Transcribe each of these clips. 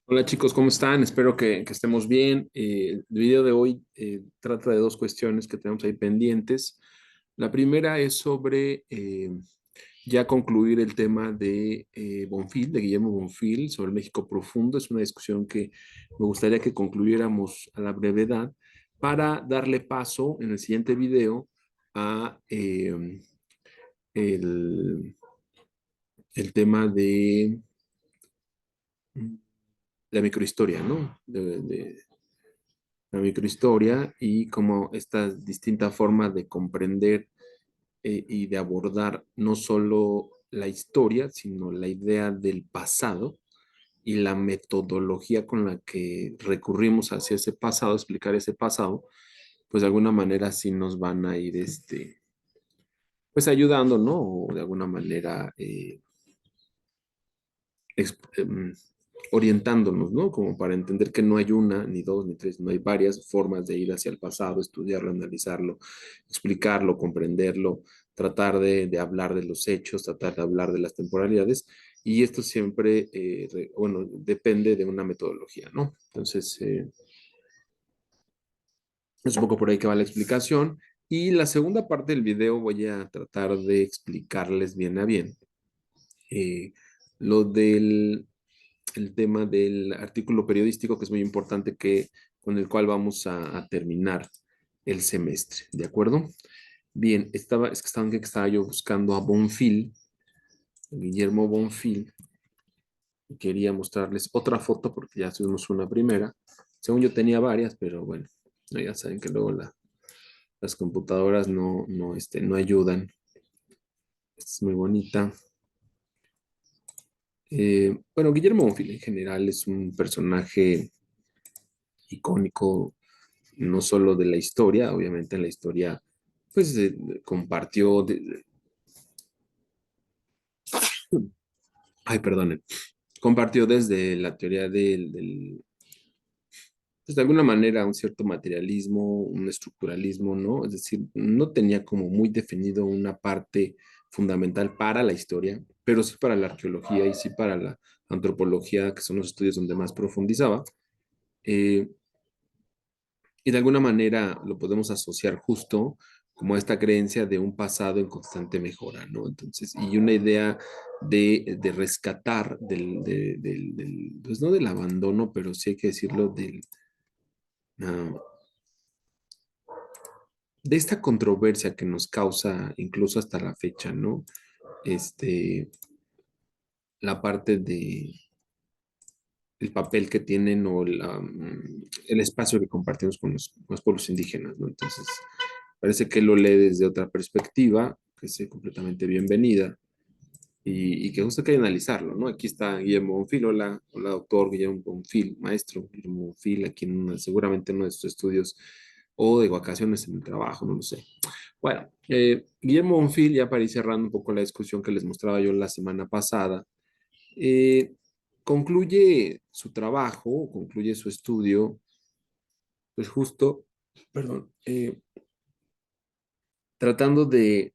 Hola chicos, ¿cómo están? Espero que estemos bien. El video de hoy trata de dos cuestiones que tenemos ahí pendientes. La primera es sobre ya concluir el tema de Bonfil, de Guillermo Bonfil, sobre México Profundo. Es una discusión que me gustaría que concluyéramos a la brevedad para darle paso en el siguiente video a el, el tema de la microhistoria, ¿no? De la microhistoria y como esta distinta forma de comprender y de abordar no solo la historia, sino la idea del pasado y la metodología con la que recurrimos hacia ese pasado, explicar ese pasado, pues de alguna manera sí nos van a ir, pues ayudando, ¿no? O de alguna manera orientándonos, ¿no? Como para entender que no hay una, ni dos, ni tres, no hay varias formas de ir hacia el pasado, estudiarlo, analizarlo, explicarlo, comprenderlo, tratar de hablar de los hechos, tratar de hablar de las temporalidades, y esto siempre, bueno, depende de una metodología, ¿no? Entonces, es un poco por ahí que va la explicación. Y la segunda parte del video voy a tratar de explicarles bien a bien eh, lo del el tema del artículo periodístico, que es muy importante, con el cual vamos a terminar el semestre, ¿de acuerdo? Bien, que estaba yo buscando a Bonfil, Guillermo Bonfil, y quería mostrarles otra foto porque ya tuvimos una primera. Según yo tenía varias, pero bueno, no, ya saben que luego las computadoras no ayudan. Esta es muy bonita. Bueno, Guillermo Bonfil en general es un personaje icónico no solo de la historia, obviamente en la historia, pues compartió, ay, perdonen, compartió desde la teoría pues de alguna manera un cierto materialismo, un estructuralismo, ¿no? Es decir, no tenía como muy definido una parte fundamental para la historia, pero sí para la arqueología y sí para la antropología, que son los estudios donde más profundizaba. Eh, Y de alguna manera lo podemos asociar justo como a esta creencia de un pasado en constante mejora, ¿no? Entonces, y una idea de rescatar pues no del abandono, pero sí hay que decirlo, ah, de esta controversia que nos causa incluso hasta la fecha, ¿no? Este, la parte el papel que tienen o el espacio que compartimos con los pueblos indígenas, ¿no? Entonces, parece que lo lee desde otra perspectiva, que es completamente bienvenida y que justo hay que analizarlo, ¿no? Aquí está Guillermo Bonfil, hola, hola doctor Guillermo Bonfil, maestro Guillermo Bonfil, aquí seguramente en uno de sus estudios o de vacaciones en el trabajo, no lo sé. Bueno, Guillermo Bonfil, ya para ir cerrando un poco la discusión que les mostraba yo la semana pasada, eh, concluye su trabajo, concluye su estudio, pues justo, perdón, tratando de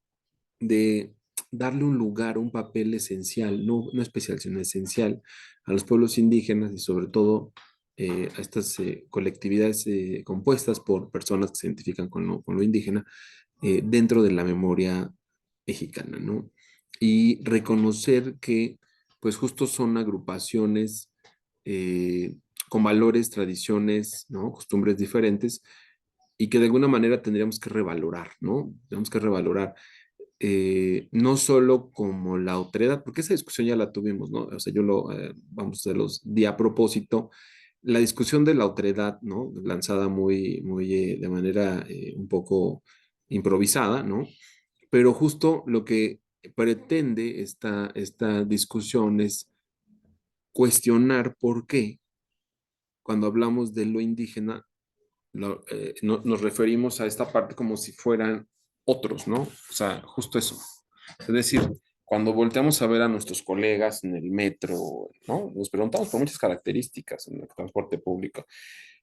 darle un lugar, un papel esencial, no especial, sino esencial a los pueblos indígenas y sobre todo a estas colectividades compuestas por personas que se identifican con lo indígena dentro de la memoria mexicana, ¿no? Y reconocer que pues justo son agrupaciones eh, con valores, tradiciones, ¿no? Costumbres diferentes y que de alguna manera tendríamos que revalorar, ¿no? Tenemos que revalorar no solo como la otredad, porque esa discusión ya la tuvimos, ¿no? O sea, vamos, se los di a propósito, la discusión de la otredad, ¿no? Lanzada muy de manera un poco improvisada, ¿no? Pero justo lo que pretende esta discusión es cuestionar por qué cuando hablamos de lo indígena nos referimos a esta parte como si fueran otros, ¿no? O sea, justo eso. Es decir, cuando volteamos a ver a nuestros colegas en el metro, ¿no? Nos preguntamos por muchas características en el transporte público,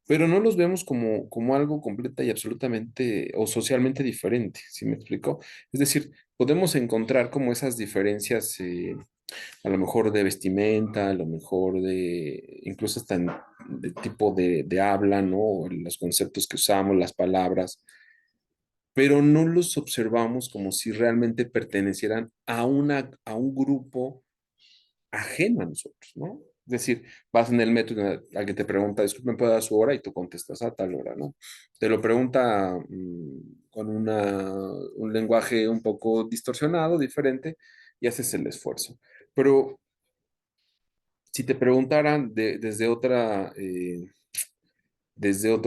pero no los vemos como algo completa y absolutamente o socialmente diferente, ¿sí me explico? Es decir, podemos encontrar como esas diferencias. A lo mejor de vestimenta, a lo mejor de, incluso hasta de tipo de habla, ¿no? Los conceptos que usamos, las palabras, pero no los observamos como si realmente pertenecieran a un grupo ajeno a nosotros, ¿no? Es decir, vas en el metro y alguien te pregunta, disculpe, ¿me puede dar su hora? Y tú contestas a tal hora, ¿no? Te lo pregunta con un lenguaje un poco distorsionado, diferente, y haces el esfuerzo. Pero si te preguntaran desde otro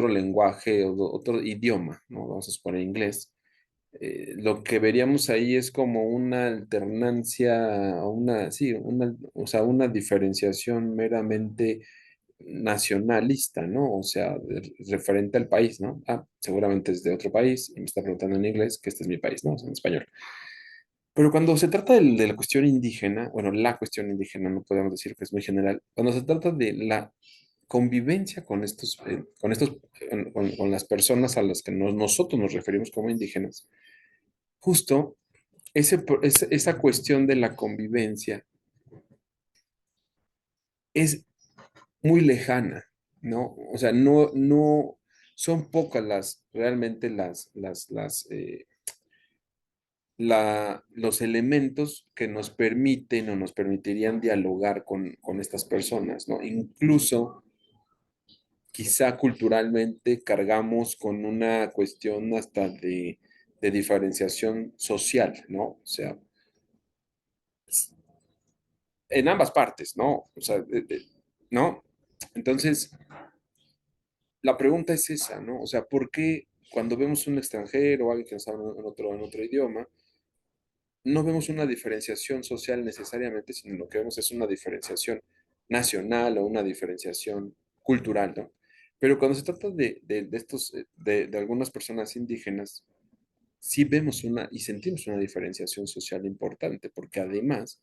lenguaje o otro idioma, ¿no? Vamos a suponer inglés, lo que veríamos ahí es como una alternancia, sí, o sea, una diferenciación meramente nacionalista, ¿no? O sea, referente al país, ¿no? Ah, seguramente es de otro país y me está preguntando en inglés que este es mi país, ¿no? O sea, en español. Pero cuando se trata de la cuestión indígena, bueno, la cuestión indígena, no podemos decir que es muy general, cuando se trata de la convivencia con las personas a las que nosotros nos referimos como indígenas, justo esa cuestión de la convivencia es muy lejana, ¿no? O sea, no, son pocas realmente los elementos que nos permiten o nos permitirían dialogar con estas personas, ¿no? Incluso quizá culturalmente cargamos con una cuestión hasta de diferenciación social, ¿no? O sea, en ambas partes, ¿no? O sea, ¿no? Entonces, la pregunta es esa, ¿no? O sea, ¿por qué cuando vemos un extranjero o alguien que nos habla en otro idioma, no vemos una diferenciación social necesariamente, sino lo que vemos es una diferenciación nacional o una diferenciación cultural, ¿no? Pero cuando se trata de algunas personas indígenas, sí vemos y sentimos una diferenciación social importante, porque además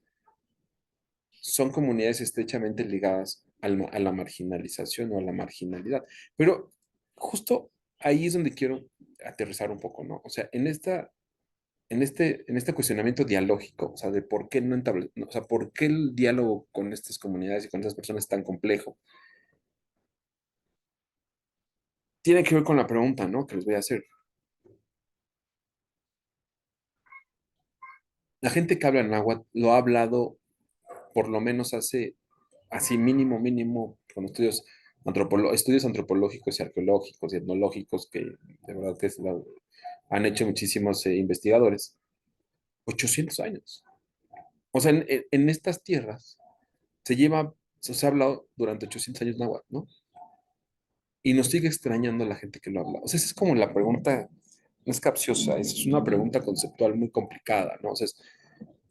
son comunidades estrechamente ligadas a la marginalización o a la marginalidad. Pero justo ahí es donde quiero aterrizar un poco, ¿no? O sea, en este cuestionamiento dialógico, o sea, de por qué no entablar, o sea, por qué el diálogo con estas comunidades y con estas personas es tan complejo, tiene que ver con la pregunta, ¿no? Que les voy a hacer. La gente que habla náhuatl lo ha hablado por lo menos hace, así mínimo, con estudios antropológicos y arqueológicos y etnológicos que de verdad que han hecho muchísimos investigadores, 800 años. O sea, en estas tierras se ha hablado durante 800 años náhuatl, ¿no? Y nos sigue extrañando la gente que lo habla. O sea, esa es como la pregunta, no es capciosa, es una pregunta conceptual muy complicada, ¿no? O sea,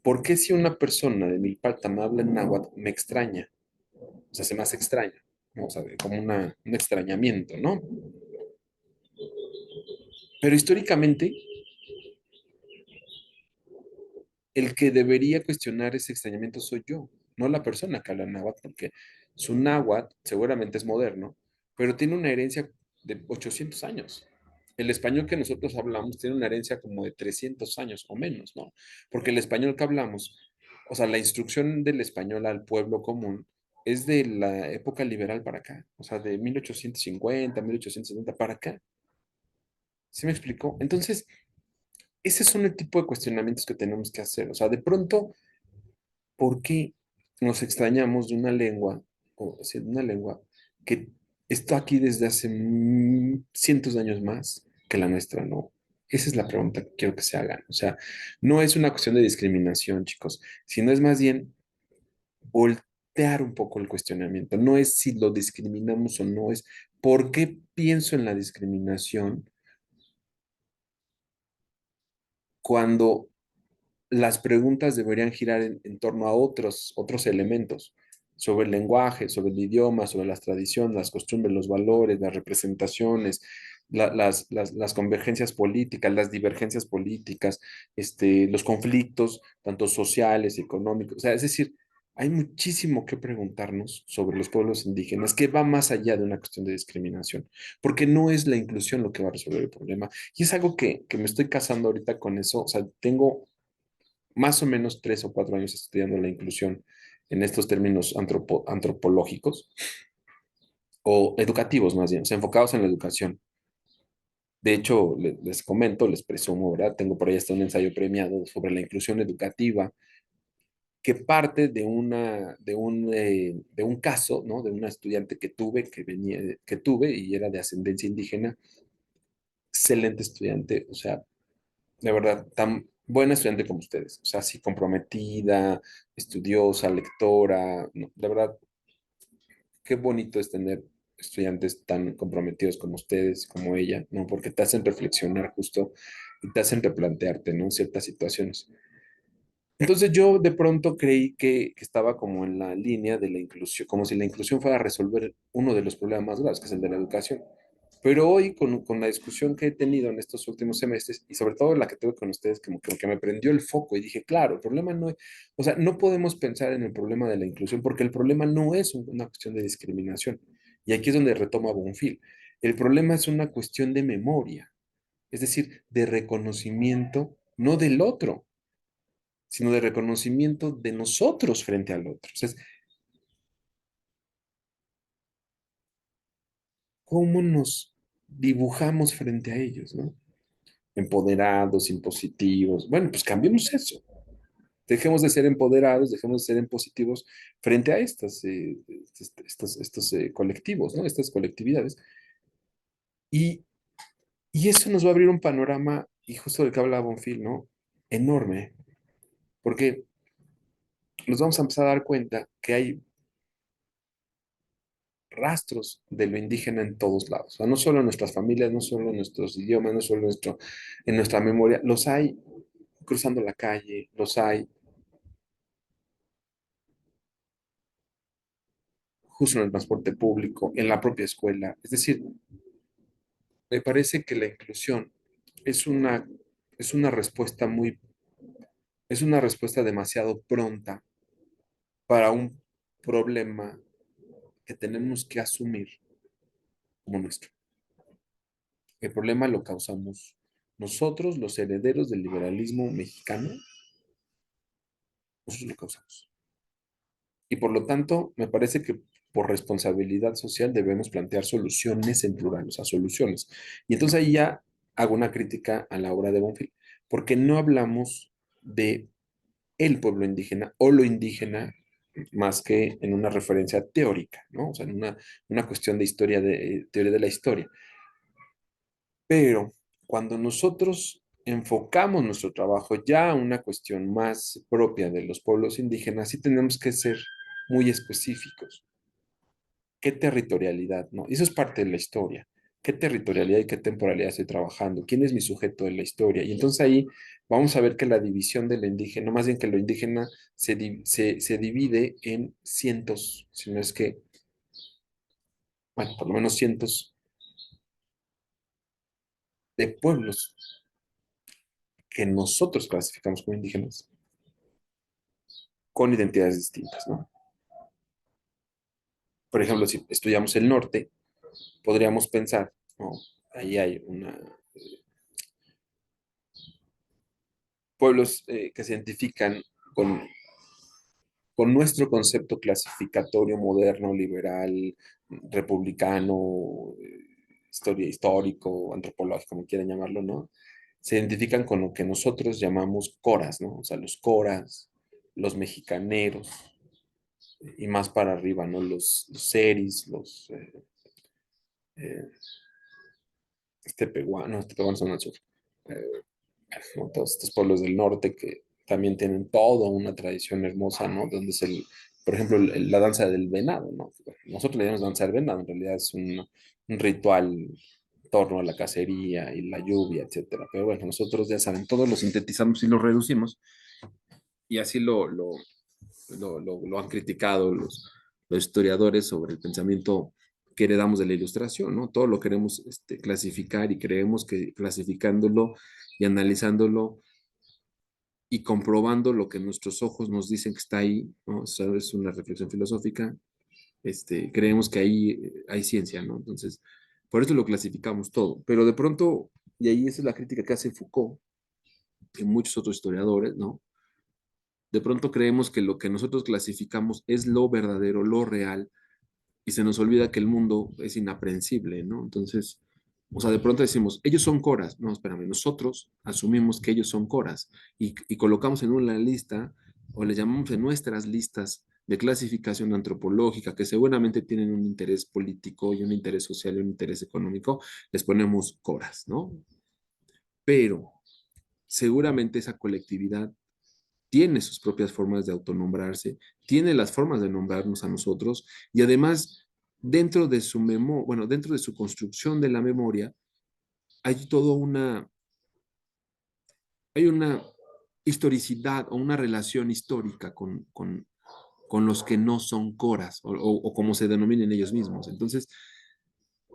¿por qué si una persona de Milpalta me habla en náhuatl me extraña? O sea, se me hace extraño, ¿no? O sea, como un extrañamiento, ¿no? Pero históricamente, el que debería cuestionar ese extrañamiento soy yo, no la persona que habla náhuatl, porque su náhuatl seguramente es moderno, pero tiene una herencia de 800 años. El español que nosotros hablamos tiene una herencia como de 300 años o menos, ¿no? Porque el español que hablamos, o sea, la instrucción del español al pueblo común es de la época liberal para acá, o sea, de 1850, 1870 para acá. ¿Sí me explico? Entonces, ese son el tipo de cuestionamientos que tenemos que hacer. O sea, de pronto, ¿por qué nos extrañamos de una lengua, o sea, de una lengua que está aquí desde hace cientos de años más que la nuestra, ¿no? Esa es la pregunta que quiero que se hagan. O sea, no es una cuestión de discriminación, chicos, sino es más bien voltear un poco el cuestionamiento. No es si lo discriminamos o no, es por qué pienso en la discriminación cuando las preguntas deberían girar en torno a otros elementos, sobre el lenguaje, sobre el idioma, sobre las tradiciones, las costumbres, los valores, las representaciones, las convergencias políticas, las divergencias políticas, los conflictos, tanto sociales, económicos. O sea, es decir, hay muchísimo que preguntarnos sobre los pueblos indígenas que va más allá de una cuestión de discriminación, porque no es la inclusión lo que va a resolver el problema. Y es algo que me estoy casando ahorita con eso. O sea, tengo más o menos 3 o 4 años estudiando la inclusión en estos términos antropológicos o educativos más bien, o sea, enfocados en la educación. De hecho, les comento, les presumo, ¿verdad? Tengo por ahí hasta un ensayo premiado sobre la inclusión educativa que parte de un caso, ¿no? De una estudiante que tuve, que tuve y era de ascendencia indígena, excelente estudiante, o sea, de verdad, tan buena estudiante como ustedes, o sea, así comprometida, estudiosa, lectora, no, de verdad, qué bonito es tener estudiantes tan comprometidos como ustedes, como ella, ¿no? Porque te hacen reflexionar justo y te hacen replantearte, ¿no? Ciertas situaciones. Entonces yo de pronto creí que estaba como en la línea de la inclusión, como si la inclusión fuera a resolver uno de los problemas más graves, que es el de la educación. Pero hoy, con la discusión que he tenido en estos últimos semestres, y sobre todo la que tuve con ustedes, como que me prendió el foco y dije, claro, el problema no es, o sea, no podemos pensar en el problema de la inclusión porque el problema no es una cuestión de discriminación. Y aquí es donde retoma Bonfil. El problema es una cuestión de memoria, es decir, de reconocimiento, no del otro, sino de reconocimiento de nosotros frente al otro. O sea, es cómo nos dibujamos frente a ellos, ¿no? Empoderados, impositivos. Bueno, pues cambiemos eso. Dejemos de ser empoderados, dejemos de ser impositivos frente a estos colectivos, ¿no? Estas colectividades. Y, y eso nos va a abrir un panorama, y justo del que hablaba Bonfil, ¿no? Enorme, porque nos vamos a empezar a dar cuenta que hay rastros de lo indígena en todos lados. O sea, no solo en nuestras familias, no solo en nuestros idiomas, no solo en nuestra memoria, los hay cruzando la calle, los hay justo en el transporte público, en la propia escuela. Es decir, me parece que la inclusión es es una respuesta es una respuesta demasiado pronta para un problema que tenemos que asumir como nuestro. El problema lo causamos nosotros, los herederos del liberalismo mexicano, nosotros lo causamos. Y por lo tanto, me parece que por responsabilidad social debemos plantear soluciones en plural, o sea, soluciones. Y entonces ahí ya hago una crítica a la obra de Bonfil, porque no hablamos de el pueblo indígena o lo indígena más que en una referencia teórica, ¿no? O sea, en una cuestión de historia, de teoría de la historia. Pero cuando nosotros enfocamos nuestro trabajo ya a una cuestión más propia de los pueblos indígenas, sí tenemos que ser muy específicos. ¿Qué territorialidad, no? Eso es parte de la historia. ¿Qué territorialidad y qué temporalidad estoy trabajando? ¿Quién es mi sujeto de la historia? Y entonces ahí vamos a ver que la división de lo indígena, más bien que lo indígena se divide en cientos, si no es que, bueno, por lo menos cientos de pueblos que nosotros clasificamos como indígenas con identidades distintas, ¿no? Por ejemplo, si estudiamos el norte, podríamos pensar, ¿no? Ahí hay pueblos que se identifican con, con nuestro concepto clasificatorio moderno, liberal, republicano, histórico, antropológico, como quieran llamarlo, ¿no? Se identifican con lo que nosotros llamamos coras, ¿no? O sea, los coras, los mexicaneros, y más para arriba, ¿no? Los seris, eh, tepehuanos, tepehuanos son al sur, eh, ¿no? Todos estos pueblos del norte que también tienen toda una tradición hermosa, ¿no? Donde es por ejemplo, la danza del venado, ¿no? Nosotros le llamamos danza del venado, en realidad es un ritual en torno a la cacería y la lluvia, etcétera. Pero bueno, nosotros ya saben, todos lo sintetizamos y lo reducimos y así lo han criticado los historiadores sobre el pensamiento que heredamos de la ilustración, ¿no? Todo lo queremos clasificar y creemos que clasificándolo y analizándolo y comprobando lo que nuestros ojos nos dicen que está ahí, ¿no? Eso es una reflexión filosófica, creemos que ahí hay ciencia, ¿no? Entonces, por eso lo clasificamos todo. Pero de pronto, y ahí esa es la crítica que hace Foucault y muchos otros historiadores, ¿no? De pronto creemos que lo que nosotros clasificamos es lo verdadero, lo real, y se nos olvida que el mundo es inaprehensible, ¿no? Entonces, o sea, de pronto decimos, ellos son coras. No, espérame, nosotros asumimos que ellos son coras y colocamos en una lista o le llamamos en nuestras listas de clasificación antropológica que seguramente tienen un interés político y un interés social y un interés económico, les ponemos coras, ¿no? Pero seguramente esa colectividad tiene sus propias formas de autonombrarse, tiene las formas de nombrarnos a nosotros y además dentro de su memoria, bueno, dentro de su construcción de la memoria, hay toda hay una historicidad o una relación histórica con los que no son coras o como se denominen ellos mismos. Entonces,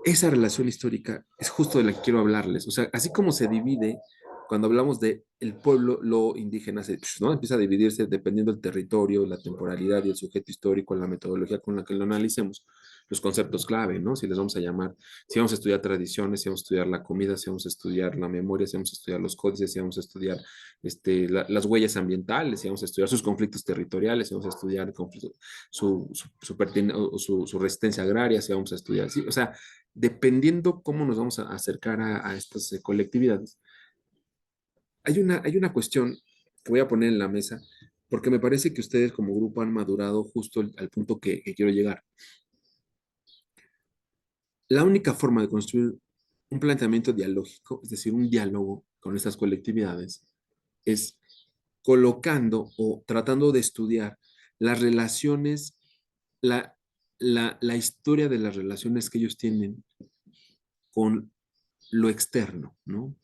esa relación histórica es justo de la que quiero hablarles. O sea, así como se divide, cuando hablamos de el pueblo, lo indígena, ¿no? Empieza a dividirse dependiendo del territorio, la temporalidad y el sujeto histórico, la metodología con la que lo analicemos, los conceptos clave, ¿no? Si les vamos a llamar, si vamos a estudiar tradiciones, si vamos a estudiar la comida, si vamos a estudiar la memoria, si vamos a estudiar los códices, si vamos a estudiar las huellas ambientales, si vamos a estudiar sus conflictos territoriales, si vamos a estudiar su resistencia agraria, si vamos a estudiar, ¿sí? O sea, dependiendo cómo nos vamos a acercar a estas colectividades, hay una cuestión que voy a poner en la mesa, porque me parece que ustedes como grupo han madurado justo al punto que quiero llegar. La única forma de construir un planteamiento dialógico, es decir, un diálogo con estas colectividades, es colocando o tratando de estudiar las relaciones, la, la historia de las relaciones que ellos tienen con lo externo, ¿no?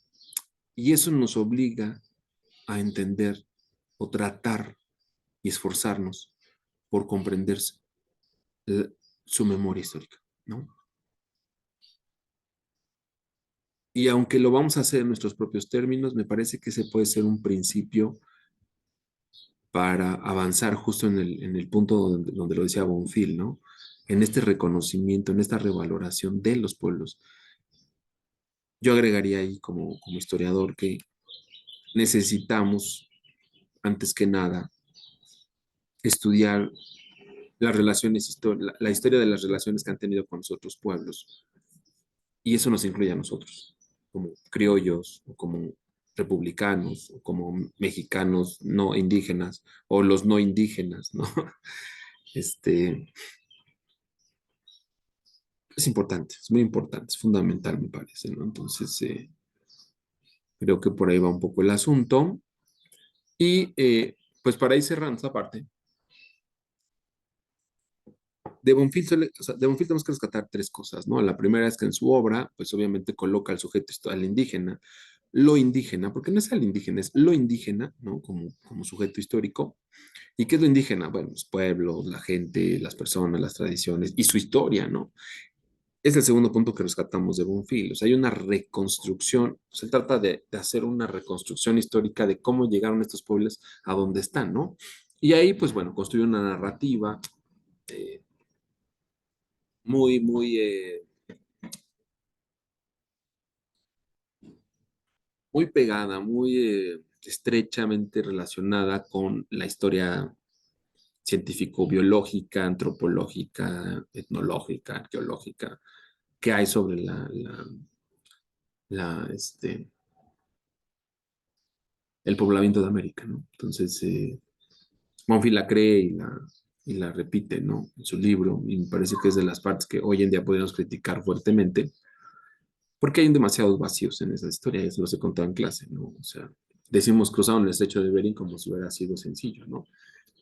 Y eso nos obliga a entender o tratar y esforzarnos por comprender su memoria histórica, ¿no? Y aunque lo vamos a hacer en nuestros propios términos, me parece que ese puede ser un principio para avanzar justo en el punto donde lo decía Bonfil, ¿no? En este reconocimiento, en esta revaloración de los pueblos. Yo agregaría ahí como historiador que necesitamos, antes que nada, estudiar las relaciones, la historia de las relaciones que han tenido con los otros pueblos. Y eso nos incluye a nosotros, como criollos, o como republicanos, o como mexicanos no indígenas, o los no indígenas, ¿no? Este, es importante, es muy importante, es fundamental, me parece, ¿no? Entonces, creo que por ahí va un poco el asunto. Y pues para ir cerrando esta parte, o sea, de Bonfil tenemos que rescatar tres cosas, ¿no? La primera es que en su obra, pues obviamente coloca al sujeto al indígena, lo indígena, porque no es al indígena, es lo indígena, ¿no? Como sujeto histórico. ¿Y qué es lo indígena? Bueno, los pueblos, la gente, las personas, las tradiciones y su historia, ¿no? Es el segundo punto que rescatamos de Bonfil. O sea, hay una reconstrucción, se trata de hacer una reconstrucción histórica de cómo llegaron estos pueblos a donde están, ¿no? Y ahí, pues bueno, construye una narrativa eh, muy muy pegada, muy estrechamente relacionada con la historia científico-biológica, antropológica, etnológica, arqueológica, que hay sobre la el poblamiento de América, ¿no? Entonces, Monfils la cree y la repite, ¿no? En su libro, y me parece que es de las partes que hoy en día podemos criticar fuertemente, porque hay demasiados vacíos en esa historia, eso no se contaba en clase, ¿no? O sea, decimos cruzaron el estrecho de Bering como si hubiera sido sencillo, ¿no?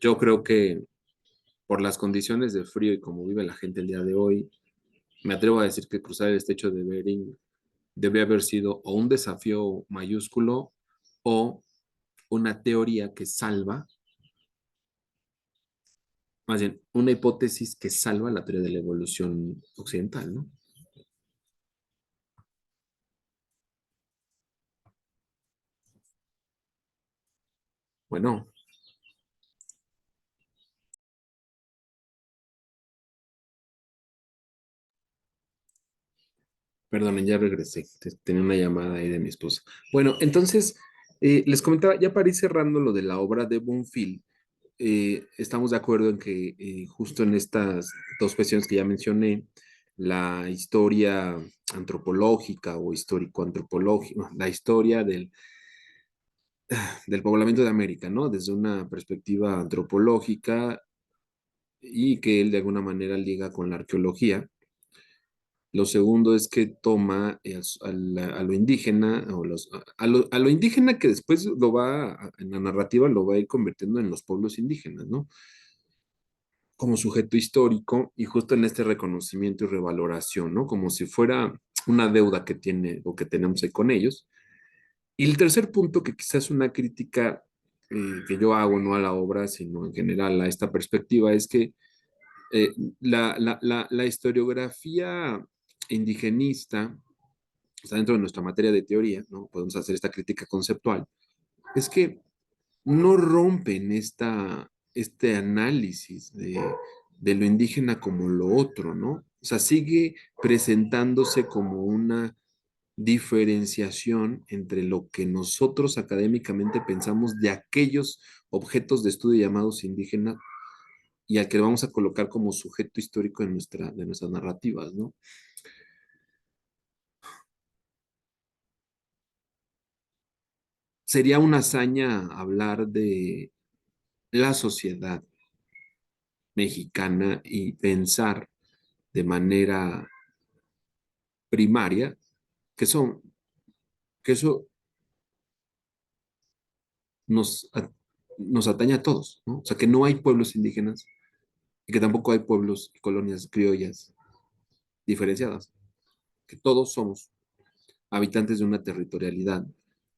Yo creo que por las condiciones de frío y como vive la gente el día de hoy, me atrevo a decir que cruzar el estrecho de Bering debe haber sido o un desafío mayúsculo o una teoría que salva, más bien, una hipótesis que salva la teoría de la evolución occidental, ¿no? Bueno, perdonen, ya regresé. Tenía una llamada ahí de mi esposa. Bueno, entonces, les comentaba, ya para ir cerrando lo de la obra de Bonfil, estamos de acuerdo en que justo en estas dos cuestiones que ya mencioné, la historia antropológica o histórico-antropológica, la historia del poblamiento de América, ¿no? Desde una perspectiva antropológica y que él de alguna manera liga con la arqueología. Lo segundo es que toma a lo indígena, a lo indígena que después en la narrativa lo va a ir convirtiendo en los pueblos indígenas, ¿no? Como sujeto histórico y justo en este reconocimiento y revaloración, ¿no? Como si fuera una deuda que tiene o que tenemos ahí con ellos. Y el tercer punto, que quizás es una crítica que yo hago no a la obra, sino en general a esta perspectiva, es que eh, la historiografía indigenista, está dentro de nuestra materia de teoría, ¿no? Podemos hacer esta crítica conceptual, es que no rompen este análisis de lo indígena como lo otro, ¿no? O sea, sigue presentándose como una diferenciación entre lo que nosotros académicamente pensamos de aquellos objetos de estudio llamados indígenas y al que vamos a colocar como sujeto histórico de nuestras narrativas, ¿no? Sería una hazaña hablar de la sociedad mexicana y pensar de manera primaria que, son, que eso nos, nos atañe a todos, ¿no? O sea, que no hay pueblos indígenas y que tampoco hay pueblos y colonias criollas diferenciadas, que todos somos habitantes de una territorialidad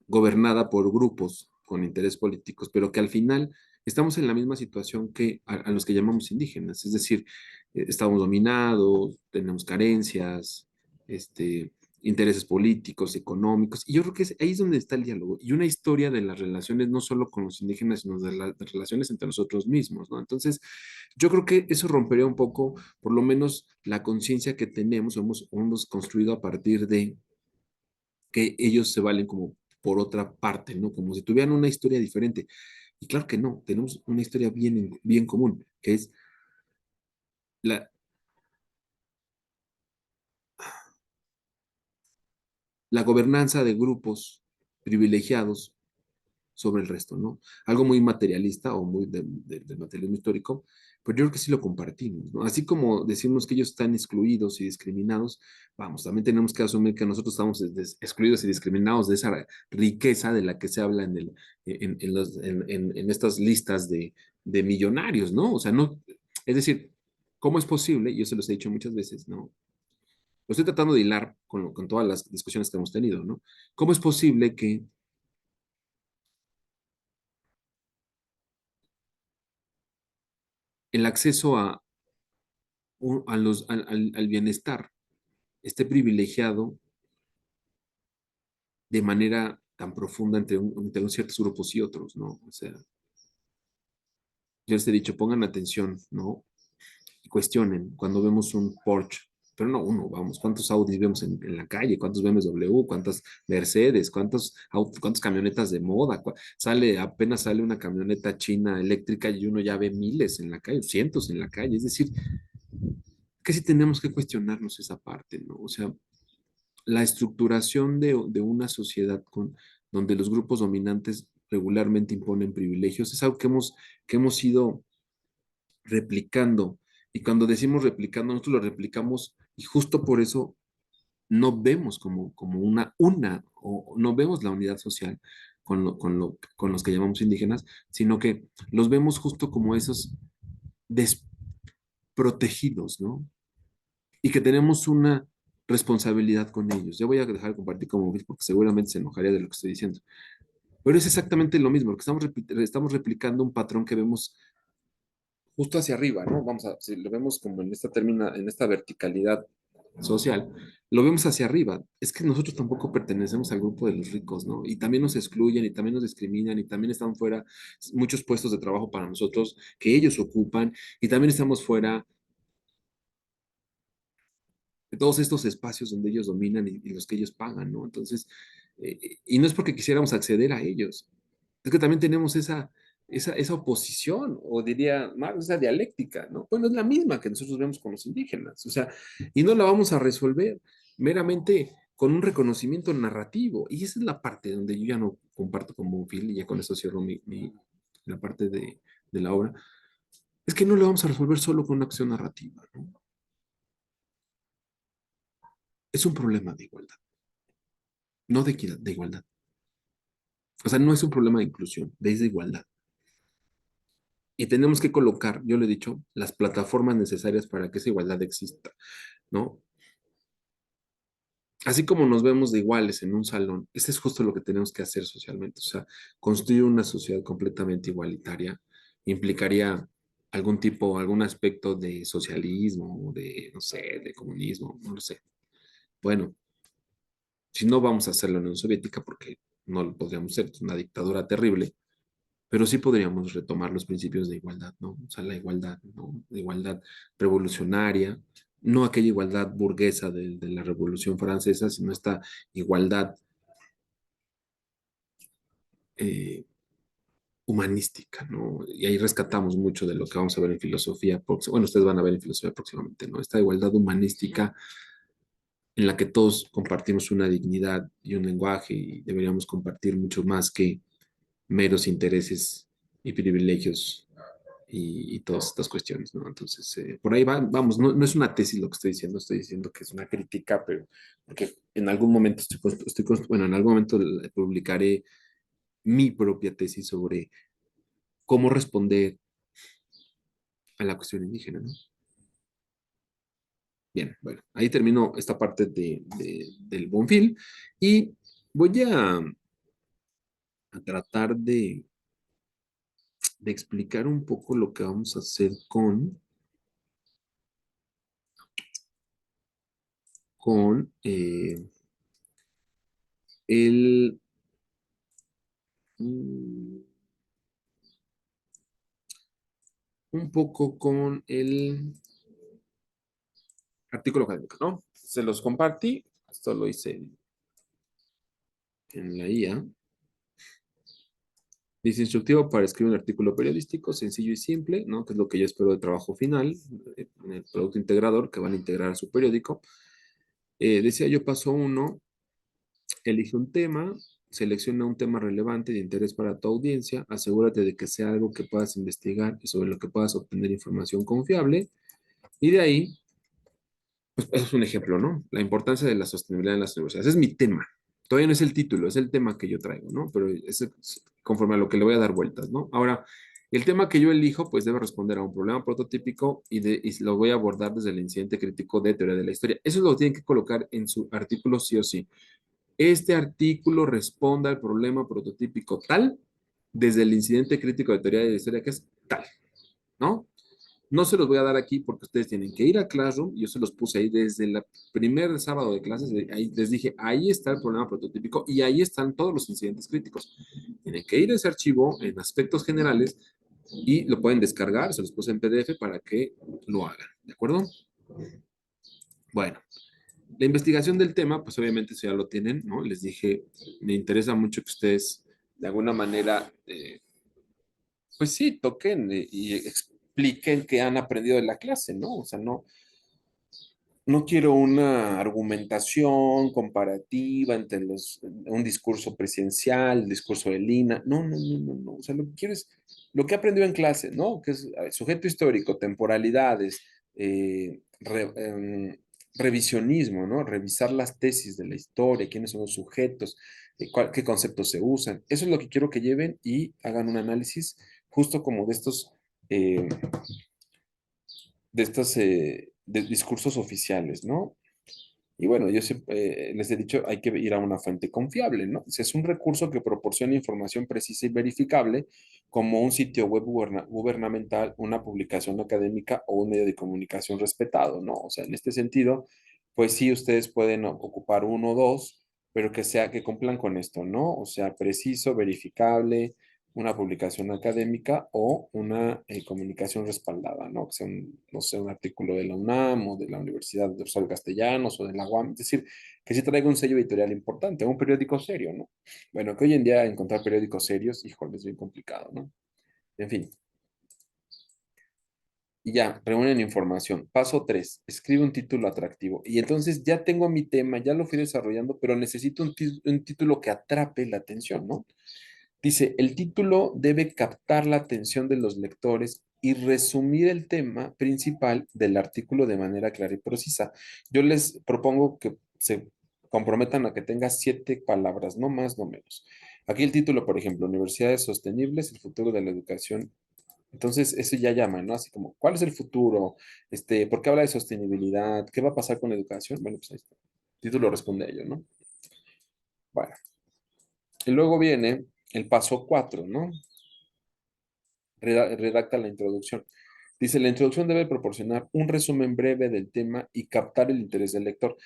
gobernada por grupos con interés políticos, pero que al final estamos en la misma situación que a los que llamamos indígenas, es decir, estamos dominados, tenemos carencias, este, intereses políticos, económicos, y yo creo que ahí es donde está el diálogo, y una historia de las relaciones no solo con los indígenas, sino de relaciones entre nosotros mismos, ¿no? Entonces, yo creo que eso rompería un poco, por lo menos, la conciencia que tenemos, hemos construido a partir de que ellos se valen como por otra parte, ¿no? Como si tuvieran una historia diferente. Y claro que no, tenemos una historia bien común, que es la, la gobernanza de grupos privilegiados sobre el resto, ¿no? Algo muy materialista o muy del materialismo histórico, pero yo creo que sí lo compartimos, ¿no? Así como decimos que ellos están excluidos y discriminados, vamos, también tenemos que asumir que nosotros estamos excluidos y discriminados de esa riqueza de la que se habla en estas listas de millonarios, ¿no? O sea, no, es decir, ¿cómo es posible? Yo se los he dicho muchas veces, ¿no? Lo estoy tratando de hilar con todas las discusiones que hemos tenido, ¿no? ¿Cómo es posible que el acceso al bienestar esté privilegiado de manera tan profunda entre ciertos grupos y otros, ¿no? O sea, yo les he dicho, pongan atención, ¿no? Y cuestionen cuando vemos un Porsche, pero no uno, vamos, ¿cuántos Audis vemos en la calle? ¿Cuántos BMW? ¿Cuántas Mercedes? ¿Cuántas camionetas de moda? Apenas sale una camioneta china eléctrica y uno ya ve miles en la calle, cientos en la calle. Es decir, que sí tenemos que cuestionarnos esa parte, ¿no? O sea, la estructuración de una sociedad donde los grupos dominantes regularmente imponen privilegios es algo que hemos ido replicando. Y cuando decimos replicando, nosotros lo replicamos y justo por eso no vemos como o no vemos la unidad social con los que llamamos indígenas, sino que los vemos justo como esos desprotegidos, ¿no? Y que tenemos una responsabilidad con ellos. Ya voy a dejar de compartir como ves porque seguramente se enojaría de lo que estoy diciendo. Pero es exactamente lo mismo, porque estamos replicando un patrón que vemos justo hacia arriba, ¿no? Si lo vemos como en esta verticalidad social, lo vemos hacia arriba. Es que nosotros tampoco pertenecemos al grupo de los ricos, ¿no? Y también nos excluyen y también nos discriminan y también están fuera muchos puestos de trabajo para nosotros que ellos ocupan y también estamos fuera de todos estos espacios donde ellos dominan y los que ellos pagan, ¿no? Entonces, y no es porque quisiéramos acceder a ellos, es que también tenemos esa oposición, o diría más, esa dialéctica, ¿no? Bueno, es la misma que nosotros vemos con los indígenas, o sea, y no la vamos a resolver meramente con un reconocimiento narrativo. Y esa es la parte donde yo ya no comparto con Bonfil, y ya con eso cierro la parte de la obra, es que no lo vamos a resolver solo con una acción narrativa, ¿no? Es un problema de igualdad, no de equidad, de igualdad. O sea, no es un problema de inclusión, de desigualdad. Y tenemos que colocar, yo le he dicho, las plataformas necesarias para que esa igualdad exista, ¿no? Así como nos vemos de iguales en un salón, eso es justo lo que tenemos que hacer socialmente. O sea, construir una sociedad completamente igualitaria implicaría algún tipo, algún aspecto de socialismo, de, no sé, de comunismo, no lo sé. Bueno, si no vamos a hacerlo en la Unión Soviética, porque no lo podríamos hacer, es una dictadura terrible, pero sí podríamos retomar los principios de igualdad, ¿no? O sea, la igualdad, ¿no? La igualdad revolucionaria, no aquella igualdad burguesa de la Revolución Francesa, sino esta igualdad eh, humanística, ¿no? Y ahí rescatamos mucho de lo que vamos a ver en filosofía, bueno, ustedes van a ver en filosofía próximamente, ¿no? Esta igualdad humanística en la que todos compartimos una dignidad y un lenguaje y deberíamos compartir mucho más que meros intereses y privilegios y todas estas cuestiones, ¿no? Entonces, por ahí vamos, no, no es una tesis lo que estoy diciendo que es una crítica, pero porque en algún momento bueno, en algún momento publicaré mi propia tesis sobre cómo responder a la cuestión indígena, ¿no? Bien, bueno, ahí termino esta parte del Bonfil y voy a tratar de explicar un poco lo que vamos a hacer con el, mm, un poco con el artículo académico, ¿no? Se los compartí, esto lo hice en la IA. Dice instructivo para escribir un artículo periodístico sencillo y simple, ¿no? Que es lo que yo espero de trabajo final, en el producto integrador que van a integrar a su periódico. Decía yo, paso uno, elige un tema, selecciona un tema relevante de interés para tu audiencia, asegúrate de que sea algo que puedas investigar y sobre lo que puedas obtener información confiable, y de ahí, pues eso es un ejemplo, ¿no? La importancia de la sostenibilidad en las universidades. Es mi tema. Todavía no es el título, es el tema que yo traigo, ¿no? Pero es conforme a lo que le voy a dar vueltas, ¿no? Ahora, el tema que yo elijo, pues debe responder a un problema prototípico y lo voy a abordar desde el incidente crítico de teoría de la historia. Eso lo tienen que colocar en su artículo sí o sí. Este artículo responde al problema prototípico tal desde el incidente crítico de teoría de la historia que es tal, ¿no? No se los voy a dar aquí porque ustedes tienen que ir a Classroom. Yo se los puse ahí desde el primer sábado de clases. Ahí les dije, ahí está el problema prototípico y ahí están todos los incidentes críticos. Tienen que ir a ese archivo en aspectos generales y lo pueden descargar. Se los puse en PDF para que lo hagan. ¿De acuerdo? Bueno, la investigación del tema, pues obviamente eso ya lo tienen, ¿no? Les dije, me interesa mucho que ustedes de alguna manera, pues sí, toquen y expliquen qué han aprendido de la clase, ¿no? O sea, no quiero una argumentación comparativa entre un discurso presidencial, el discurso de Lina. No, no, no, no, no. O sea, lo que quiero es lo que he aprendido en clase, ¿no? Que es sujeto histórico, temporalidades, revisionismo, ¿no? Revisar las tesis de la historia, quiénes son los sujetos, qué conceptos se usan. Eso es lo que quiero que lleven y hagan un análisis justo como eh, de estos de discursos oficiales, ¿no? Y bueno, yo siempre les he dicho, hay que ir a una fuente confiable, ¿no? Si es un recurso que proporciona información precisa y verificable, como un sitio web gubernamental, una publicación académica o un medio de comunicación respetado, ¿no? O sea, en este sentido, pues sí, ustedes pueden ocupar uno o dos, pero que cumplan con esto, ¿no? O sea, preciso, verificable, una publicación académica o una comunicación respaldada, ¿no? Que sea no sé, un artículo de la UNAM o de la Universidad de Rosario Castellanos o de la UAM, es decir, que sí traiga un sello editorial importante, un periódico serio, ¿no? Bueno, que hoy en día encontrar periódicos serios, híjole, es bien complicado, ¿no? En fin, y ya, reúnen información. Paso 3, escribe un título atractivo. Y entonces ya tengo mi tema, ya lo fui desarrollando, pero necesito un título que atrape la atención, ¿no? Dice, el título debe captar la atención de los lectores y resumir el tema principal del artículo de manera clara y precisa. Yo les propongo que se comprometan a que tenga 7 palabras, no más, no menos. Aquí el título, por ejemplo, Universidades Sostenibles, el futuro de la educación. Entonces, eso ya llama, ¿no? Así como, ¿cuál es el futuro? ¿Por qué habla de sostenibilidad? ¿Qué va a pasar con la educación? Bueno, pues ahí está. El título responde a ello, ¿no? Bueno, y luego viene el paso 4, ¿no? Redacta la introducción. Dice, la introducción debe proporcionar un resumen breve del tema y captar el interés del lector.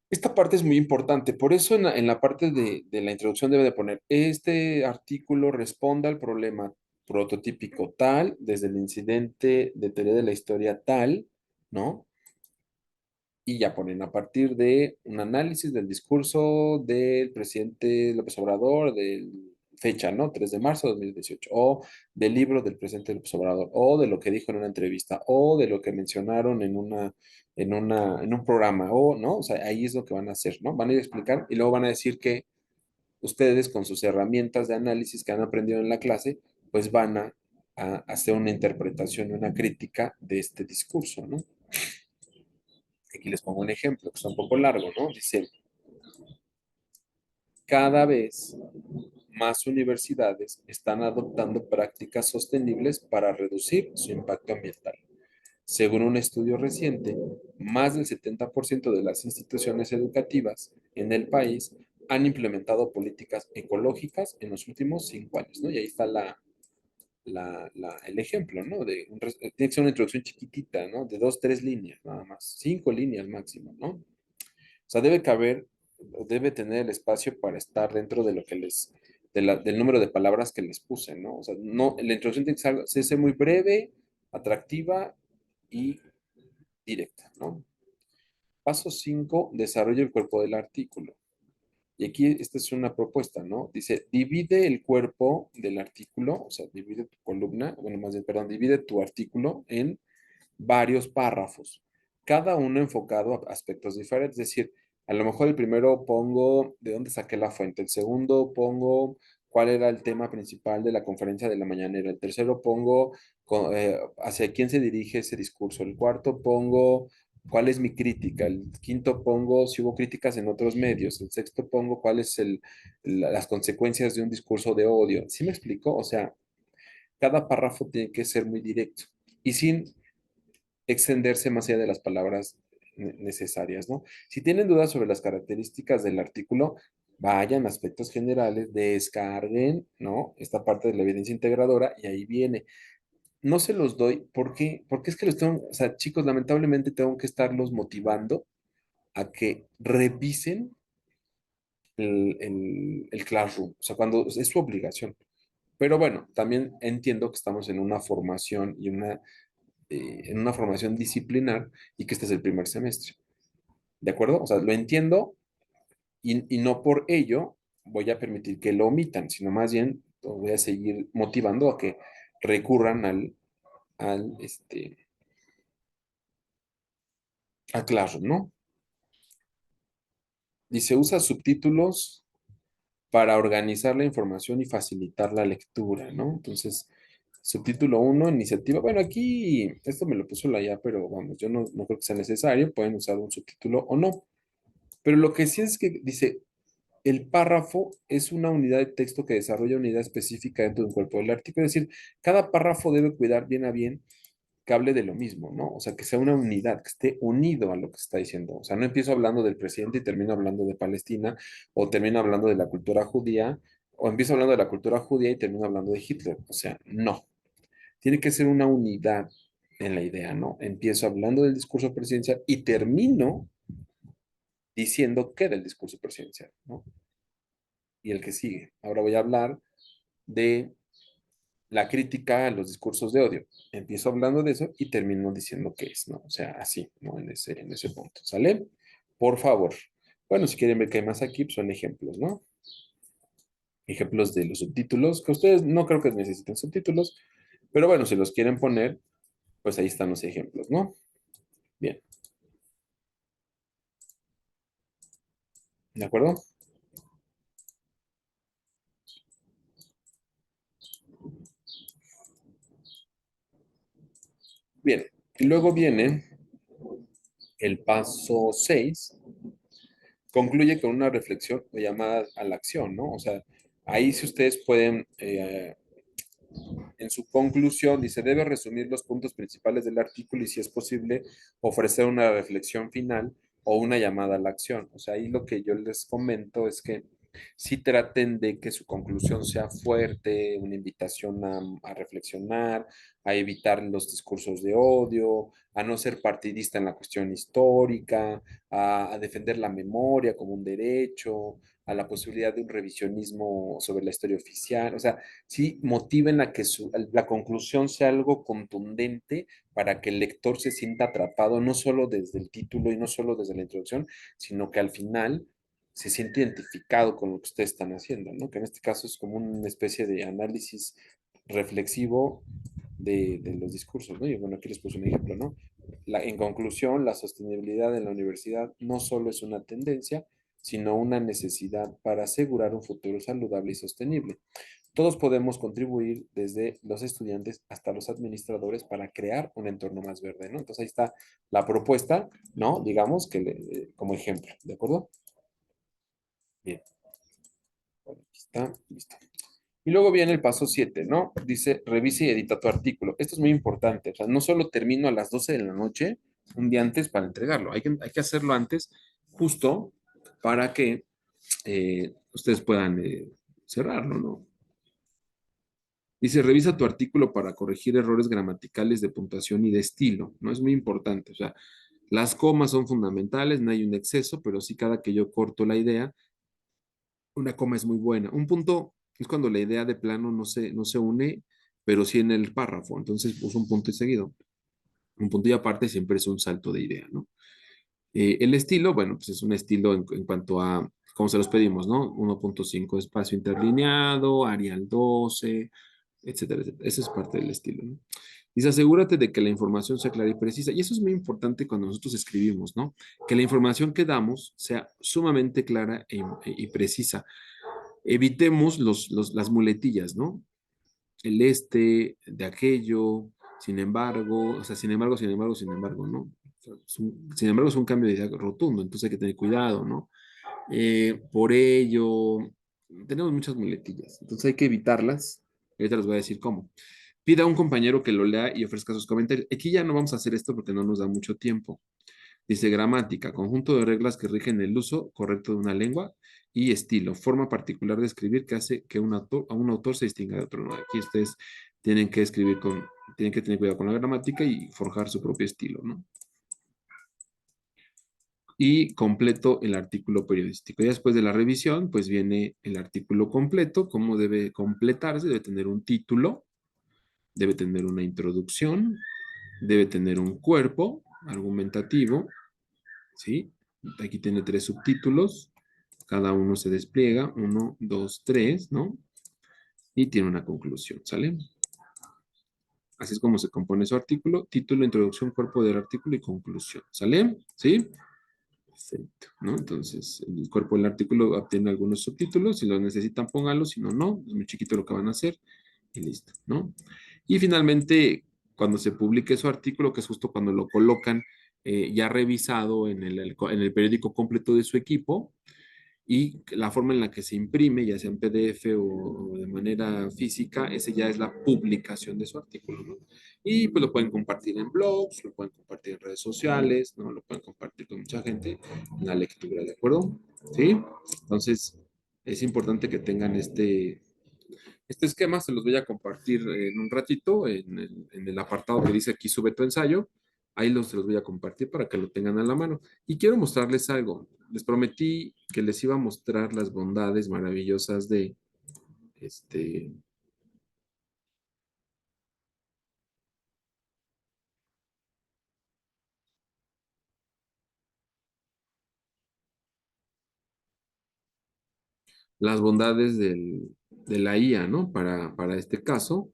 Esta parte es muy importante, por eso en la parte de la introducción debe de poner, este artículo responde al problema prototípico tal, desde el incidente de teoría de la historia tal, ¿no? Y ya ponen a partir de un análisis del discurso del presidente López Obrador, de fecha, ¿no? 3 de marzo de 2018, o del libro del presidente López Obrador, o de lo que dijo en una entrevista, o de lo que mencionaron en un programa, o, ¿no? O sea, ahí es lo que van a hacer, ¿no? Van a ir a explicar y luego van a decir que ustedes con sus herramientas de análisis que han aprendido en la clase, pues van a hacer una interpretación, una crítica de este discurso, ¿no? Aquí les pongo un ejemplo que está un poco largo, ¿no? Dice, cada vez más universidades están adoptando prácticas sostenibles para reducir su impacto ambiental. Según un estudio reciente, más del 70% de las instituciones educativas en el país han implementado políticas ecológicas en los últimos 5 años, ¿no? Y ahí está el ejemplo, ¿no? Tiene que ser una introducción chiquitita, ¿no? De 2, 3 líneas, nada más, 5 líneas máximo, ¿no? O sea, debe caber, debe tener el espacio para estar dentro de lo que del número de palabras que les puse, ¿no? O sea, no, la introducción tiene que ser muy breve, atractiva y directa, ¿no? Paso 5, desarrolla el cuerpo del artículo. Y aquí esta es una propuesta, ¿no? Dice, divide el cuerpo del artículo, o sea, divide tu columna, bueno, más bien, perdón, divide tu artículo en varios párrafos, cada uno enfocado a aspectos diferentes. Es decir, a lo mejor el primero pongo de dónde saqué la fuente, el segundo pongo cuál era el tema principal de la conferencia de la mañanera, el tercero pongo hacia quién se dirige ese discurso, el cuarto pongo cuál es mi crítica, el quinto pongo si hubo críticas en otros medios, el sexto pongo cuáles son las consecuencias de un discurso de odio. ¿Sí me explico? O sea, cada párrafo tiene que ser muy directo y sin extenderse más allá de las palabras necesarias, ¿no? Si tienen dudas sobre las características del artículo, vayan a aspectos generales, descarguen, ¿no? Esta parte de la evidencia integradora y ahí viene. No se los doy porque es que los tengo, o sea, chicos, lamentablemente tengo que estarlos motivando a que revisen el Classroom, o sea, cuando es su obligación. Pero bueno, también entiendo que estamos en una formación y en una formación disciplinar y que este es el primer semestre. ¿De acuerdo? O sea, lo entiendo y no por ello voy a permitir que lo omitan, sino más bien voy a seguir motivando a que recurran al Classroom, ¿no? Dice, usa subtítulos para organizar la información y facilitar la lectura, ¿no? Entonces, subtítulo 1, iniciativa. Bueno, aquí esto me lo puso la IA, pero vamos, yo no creo que sea necesario. Pueden usar un subtítulo o no. Pero lo que sí es que dice, el párrafo es una unidad de texto que desarrolla una idea específica dentro de un cuerpo del artículo. Es decir, cada párrafo debe cuidar bien a bien que hable de lo mismo, ¿no? O sea, que sea una unidad, que esté unido a lo que se está diciendo. O sea, no empiezo hablando del presidente y termino hablando de Palestina, o termino hablando de la cultura judía, o empiezo hablando de la cultura judía y termino hablando de Hitler. O sea, no. Tiene que ser una unidad en la idea, ¿no? Empiezo hablando del discurso presidencial y termino diciendo qué del discurso presidencial, ¿no? Y el que sigue. Ahora voy a hablar de la crítica a los discursos de odio. Empiezo hablando de eso y termino diciendo qué es, ¿no? O sea, así, ¿no? En ese punto, ¿sale? Por favor. Bueno, si quieren ver que hay más aquí, pues son ejemplos, ¿no? ejemplos de los subtítulos, que ustedes no creo que necesiten subtítulos, pero bueno, si los quieren poner, pues ahí están los ejemplos, ¿no? Bien, ¿de acuerdo? Bien, y luego viene el paso 6. Concluye con una reflexión o llamada a la acción, ¿no? O sea, ahí si ustedes pueden, en su conclusión, dice, debe resumir los puntos principales del artículo y si es posible, ofrecer una reflexión final o una llamada a la acción. O sea, ahí lo que yo les comento es que si traten de que su conclusión sea fuerte, una invitación a reflexionar, a evitar los discursos de odio, a no ser partidista en la cuestión histórica, a defender la memoria como un derecho, a la posibilidad de un revisionismo sobre la historia oficial. O sea, sí motiven a que la conclusión sea algo contundente para que el lector se sienta atrapado, no solo desde el título y no solo desde la introducción, sino que al final se siente identificado con lo que ustedes están haciendo, ¿no? Que en este caso es como una especie de análisis reflexivo de los discursos, ¿no? Y bueno, aquí les puse un ejemplo, ¿no? En conclusión, la sostenibilidad en la universidad no solo es una tendencia, sino una necesidad para asegurar un futuro saludable y sostenible. Todos podemos contribuir desde los estudiantes hasta los administradores para crear un entorno más verde, ¿no? Entonces ahí está la propuesta, ¿no? Digamos que como ejemplo, ¿de acuerdo? Bien, bueno, aquí está, listo. Y luego viene el paso 7, ¿no? Dice, revisa y edita tu artículo. Esto es muy importante, o sea, no solo termino a las 12 de la noche, un día antes para entregarlo, hay que hacerlo antes, justo para que ustedes puedan cerrarlo, ¿no? Dice, revisa tu artículo para corregir errores gramaticales de puntuación y de estilo, ¿no? Es muy importante, o sea, las comas son fundamentales, no hay un exceso, pero sí cada que yo corto la idea, una coma es muy buena. Un punto es cuando la idea de plano no se une, pero sí en el párrafo, entonces uso un punto y seguido. Un punto y aparte siempre es un salto de idea, ¿no? El estilo, bueno, pues es un estilo en cuanto a cómo se los pedimos, ¿no? 1.5 espacio interlineado, Arial 12, etcétera, etcétera. Eso es parte del estilo, ¿no? Dice, asegúrate de que la información sea clara y precisa. Y eso es muy importante cuando nosotros escribimos, ¿no? Que la información que damos sea sumamente clara y precisa. Evitemos las muletillas, ¿no? El este, de aquello, sin embargo, o sea, sin embargo, ¿no? O sea, sin embargo, es un cambio de idea rotundo, entonces hay que tener cuidado, ¿no? Por ello, tenemos muchas muletillas, entonces hay que evitarlas. Ahorita les voy a decir cómo. Pida a un compañero que lo lea y ofrezca sus comentarios. Aquí ya no vamos a hacer esto porque no nos da mucho tiempo. Dice gramática, conjunto de reglas que rigen el uso correcto de una lengua y estilo, forma particular de escribir que hace que a un autor se distinga de otro. ¿No? Aquí ustedes tienen que tienen que tener cuidado con la gramática y forjar su propio estilo, ¿no? Y completo el artículo periodístico. Y después de la revisión, pues viene el artículo completo, cómo debe completarse, debe tener un título, debe tener una introducción, debe tener un cuerpo argumentativo, ¿sí? Aquí tiene tres subtítulos, cada uno se despliega, uno, dos, tres, ¿no? Y tiene una conclusión, ¿sale? Así es como se compone su artículo, título, introducción, cuerpo del artículo y conclusión, ¿sale? ¿Sí? Perfecto, ¿no? Entonces, el cuerpo del artículo obtiene algunos subtítulos, si los necesitan, pónganlos, si no, no, es muy chiquito lo que van a hacer y listo, ¿no? Y finalmente, cuando se publique su artículo, que es justo cuando lo colocan ya revisado en el periódico completo de su equipo, y la forma en la que se imprime, ya sea en PDF o de manera física, ese ya es la publicación de su artículo, ¿no? Y pues lo pueden compartir en blogs, lo pueden compartir en redes sociales, ¿no? Lo pueden compartir con mucha gente en la lectura, ¿de acuerdo? ¿Sí? Entonces, es importante que tengan este esquema, se los voy a compartir en un ratito en el apartado que dice aquí sube tu ensayo. Ahí se los voy a compartir para que lo tengan a la mano. Y quiero mostrarles algo. Les prometí que les iba a mostrar las bondades maravillosas de este. las bondades de la IA, ¿no? Para este caso,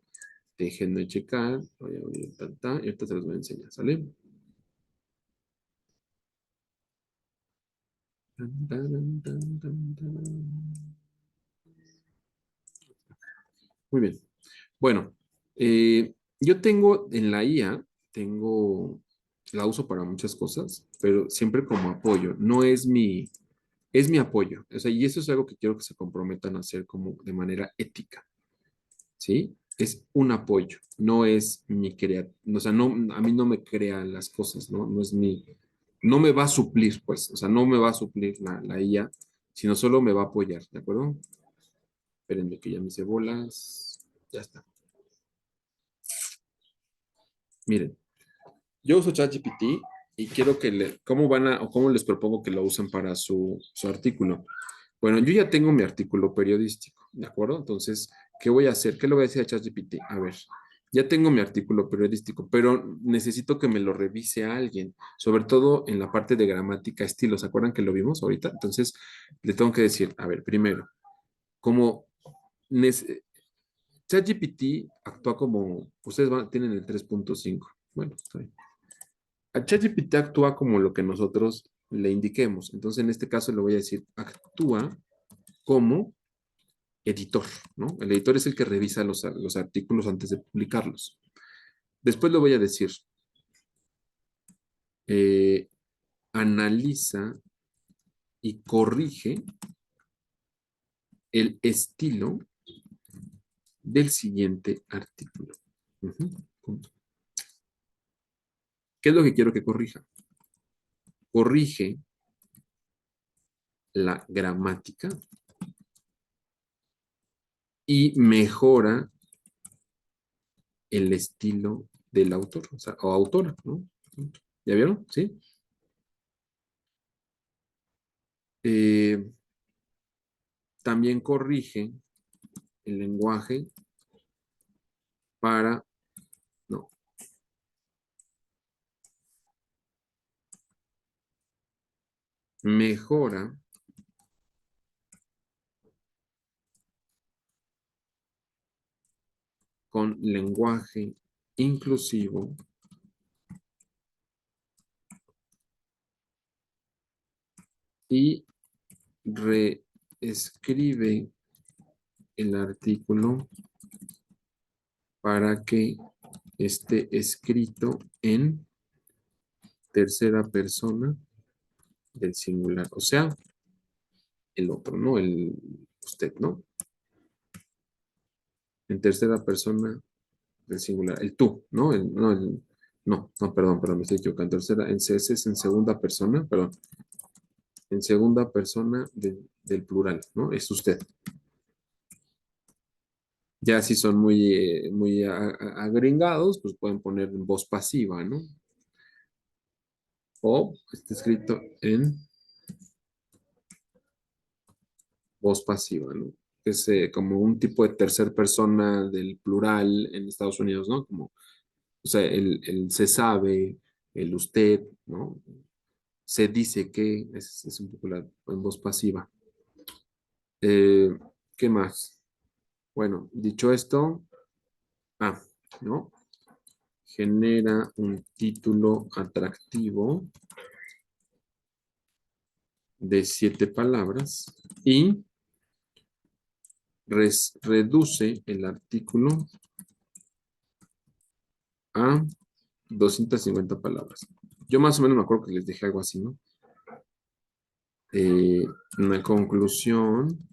déjenme checar, voy a abrir, y ahorita se los voy a enseñar, ¿sale? Tan, taran, tan, tan, tan. Muy bien. Bueno, yo tengo en la IA, la uso para muchas cosas, pero siempre como apoyo, no es mi apoyo. O sea, y eso es algo que quiero que se comprometan a hacer como de manera ética, ¿sí? Es un apoyo, no es mi o sea, no, a mí no me crea las cosas, ¿no? No me va a suplir, pues, o sea, no me va a suplir la IA, sino solo me va a apoyar, ¿de acuerdo? Espérenme que ya me hice bolas, ya está. Miren. Yo uso ChatGPT y quiero ¿cómo van o cómo les propongo que lo usen para su artículo? Bueno, yo ya tengo mi artículo periodístico, ¿de acuerdo? Entonces, ¿qué voy a hacer? ¿Qué le voy a decir a ChatGPT? A ver, ya tengo mi artículo periodístico, pero necesito que me lo revise a alguien, sobre todo en la parte de gramática, estilo. ¿Se acuerdan que lo vimos ahorita? Entonces, le tengo que decir, a ver, primero, como nece- ChatGPT actúa como, tienen el 3.5. Bueno, está bien. A ChatGPT actúa como lo que nosotros le indiquemos. Entonces, en este caso le voy a decir, actúa como editor, ¿no? El editor es el que revisa los artículos antes de publicarlos. Después le voy a decir, eh, analiza y corrige el estilo del siguiente artículo. Ujú, punto. ¿Qué es lo que quiero que corrija? Corrige la gramática y mejora el estilo del autor, o sea, o autora, ¿no? ¿Ya vieron? ¿Sí? Eh, también corrige el lenguaje para, no, mejora con lenguaje inclusivo y reescribe el artículo para que esté escrito en tercera persona del singular, o sea, el otro, ¿no? Usted, ¿no? En tercera persona del singular, el tú, ¿no? Perdón, me estoy equivocando. En tercera, en CS es en segunda persona, perdón, en segunda persona del plural, ¿no? Es usted. Ya si son muy agringados, pues pueden poner en voz pasiva, ¿no? O está escrito en voz pasiva, ¿no? Es como un tipo de tercer persona del plural en Estados Unidos, ¿no? Como, o sea, el se sabe, el usted, ¿no? Se dice que es un poco en voz pasiva. Eh, ¿Qué más? Bueno, dicho esto, ah, ¿no? Genera un título atractivo de 7 palabras y reduce el artículo a 250 palabras. Yo más o menos me acuerdo que les dije algo así, ¿no? Una conclusión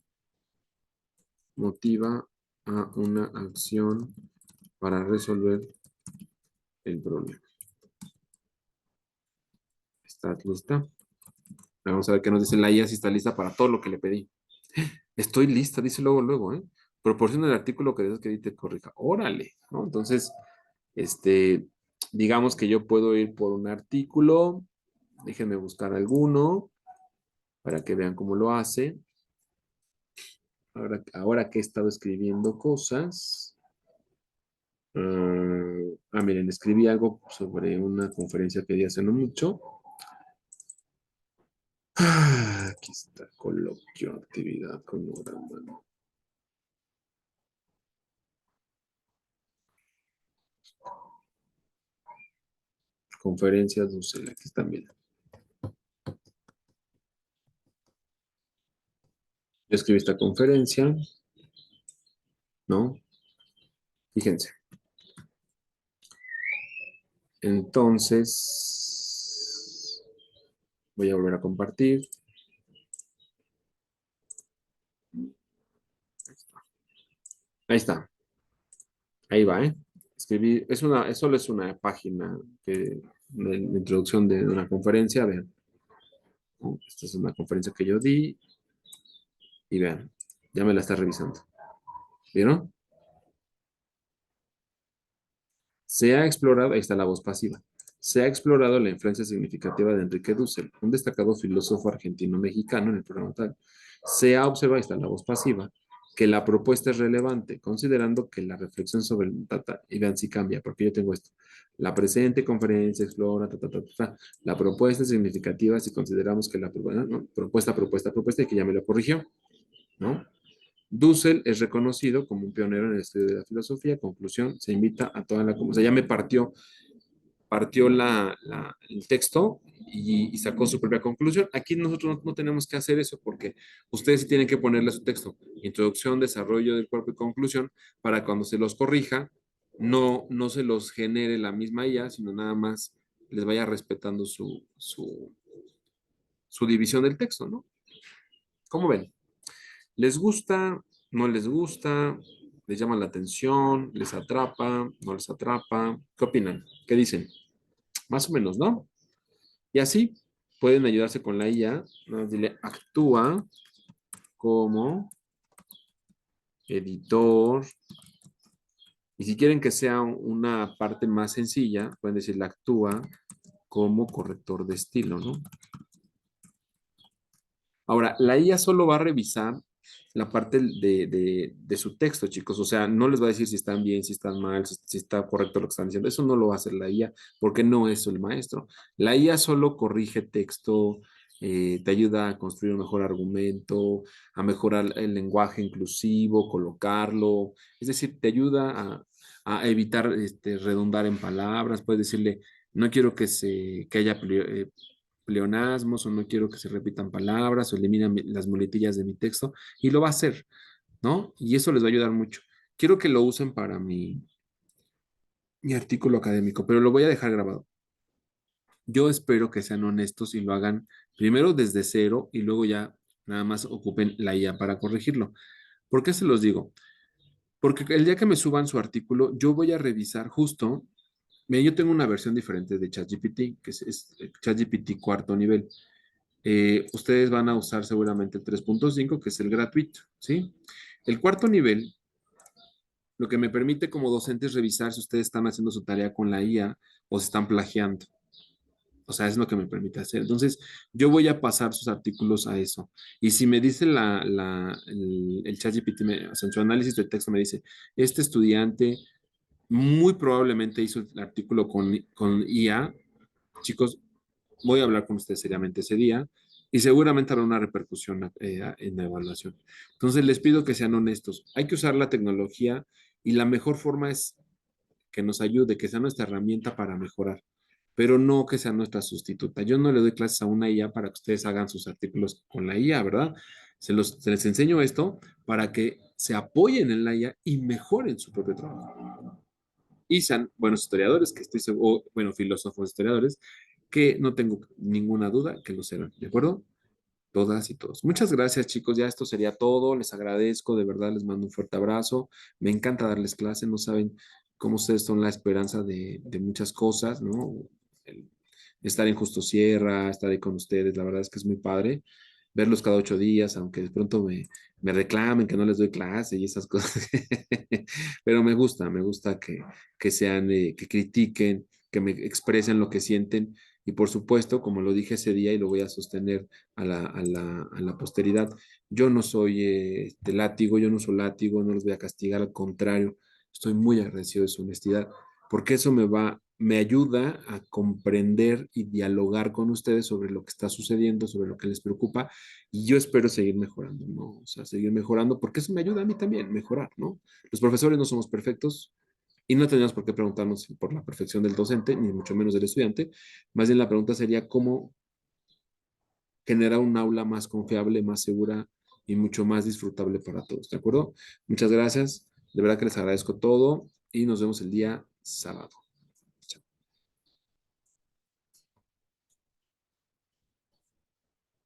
motiva a una acción para resolver el problema. ¿Está lista? Vamos a ver qué nos dice la IA si está lista para todo lo que le pedí. Estoy lista, dice luego, ¿eh? Proporciona el artículo que deseas que te corrija. Órale, ¿no? Entonces, este, digamos que yo puedo ir por un artículo. Déjenme buscar alguno para que vean cómo lo hace. Ahora que he estado escribiendo cosas. Miren, escribí algo sobre una conferencia que di hace no mucho. Aquí está, coloquio, actividad, cronograma. Conferencias, Dussel, aquí están bien. Yo escribí esta conferencia, ¿no? Fíjense. Entonces, voy a volver a compartir. Ahí está. Ahí va, ¿eh? Escribí, solo es una página de introducción de una conferencia. Vean, ¿no? Esta es una conferencia que yo di y vean, ya me la está revisando. ¿Vieron? Se ha explorado, ahí está la voz pasiva. Se ha explorado la influencia significativa de Enrique Dussel, un destacado filósofo argentino-mexicano en el programa tal. Se ha observado, ahí está la voz pasiva, que la propuesta es relevante, considerando que la reflexión sobre el tata, y vean si cambia, porque yo tengo esto. La presente conferencia explora, la propuesta es significativa si consideramos que la ¿no? Propuesta, y que ya me lo corrigió, ¿no? Dussel es reconocido como un pionero en el estudio de la filosofía. Conclusión, se invita a toda la comunidad. O sea, ya me partió el texto y sacó su propia conclusión. Aquí nosotros no tenemos que hacer eso porque ustedes sí tienen que ponerle su texto. Introducción, desarrollo del cuerpo y conclusión para cuando se los corrija, no se los genere la misma IA, sino nada más les vaya respetando su división del texto, ¿no? ¿Cómo ven? ¿Les gusta? ¿No les gusta? ¿Les llama la atención? ¿Les atrapa? ¿No les atrapa? ¿Qué opinan? ¿Qué dicen? Más o menos, ¿no? Y así pueden ayudarse con la IA. Nada más dile, actúa como editor. Y si quieren que sea una parte más sencilla, pueden decirle, actúa como corrector de estilo, ¿no? Ahora, la IA solo va a revisar la parte de su texto, chicos. O sea, no les va a decir si están bien, si están mal, si está correcto lo que están diciendo. Eso no lo va a hacer la IA porque no es el maestro. La IA solo corrige texto, te ayuda a construir un mejor argumento, a mejorar el lenguaje inclusivo, colocarlo. Es decir, te ayuda a evitar redundar en palabras. Puedes decirle, no quiero que haya pleonasmos o no quiero que se repitan palabras o eliminan las muletillas de mi texto y lo va a hacer, ¿no? Y eso les va a ayudar mucho. Quiero que lo usen para mi artículo académico, pero lo voy a dejar grabado. Yo espero que sean honestos y lo hagan primero desde cero y luego ya nada más ocupen la IA para corregirlo. ¿Por qué se los digo? Porque el día que me suban su artículo, yo voy a revisar justo. Yo tengo una versión diferente de ChatGPT, que es ChatGPT cuarto nivel. Ustedes van a usar seguramente el 3.5, que es el gratuito, ¿sí? El cuarto nivel, lo que me permite como docente es revisar si ustedes están haciendo su tarea con la IA o se están plagiando. O sea, es lo que me permite hacer. Entonces, yo voy a pasar sus artículos a eso. Y si me dice el ChatGPT, o sea, en su análisis de texto me dice, este estudiante muy probablemente hizo el artículo con IA, chicos, voy a hablar con ustedes seriamente ese día y seguramente habrá una repercusión en la evaluación. Entonces les pido que sean honestos. Hay que usar la tecnología y la mejor forma es que nos ayude, que sea nuestra herramienta para mejorar, pero no que sea nuestra sustituta. Yo no le doy clases a una IA para que ustedes hagan sus artículos con la IA, ¿verdad? Se les enseño esto para que se apoyen en la IA y mejoren su propio trabajo y sean buenos historiadores, que estoy seguro, o, bueno, filósofos historiadores, que no tengo ninguna duda que lo serán, ¿de acuerdo? Todas y todos. Muchas gracias, chicos. Ya esto sería todo. Les agradezco, de verdad, les mando un fuerte abrazo. Me encanta darles clase, no saben cómo ustedes son la esperanza de muchas cosas, ¿no? El estar en Justo Sierra, estar ahí con ustedes, la verdad es que es muy padre verlos cada 8 días, aunque de pronto me reclamen que no les doy clase y esas cosas. Pero me gusta que sean, que critiquen, que me expresen lo que sienten. Y por supuesto, como lo dije ese día y lo voy a sostener a la posteridad, yo no soy látigo, yo no uso látigo, no los voy a castigar, al contrario, estoy muy agradecido de su honestidad, porque eso me va me ayuda a comprender y dialogar con ustedes sobre lo que está sucediendo, sobre lo que les preocupa, y yo espero seguir mejorando, ¿no? O sea, seguir mejorando, porque eso me ayuda a mí también, mejorar, ¿no? Los profesores no somos perfectos y no tenemos por qué preguntarnos por la perfección del docente, ni mucho menos del estudiante. Más bien la pregunta sería cómo generar un aula más confiable, más segura y mucho más disfrutable para todos, ¿de acuerdo? Muchas gracias, de verdad que les agradezco todo y nos vemos el día sábado.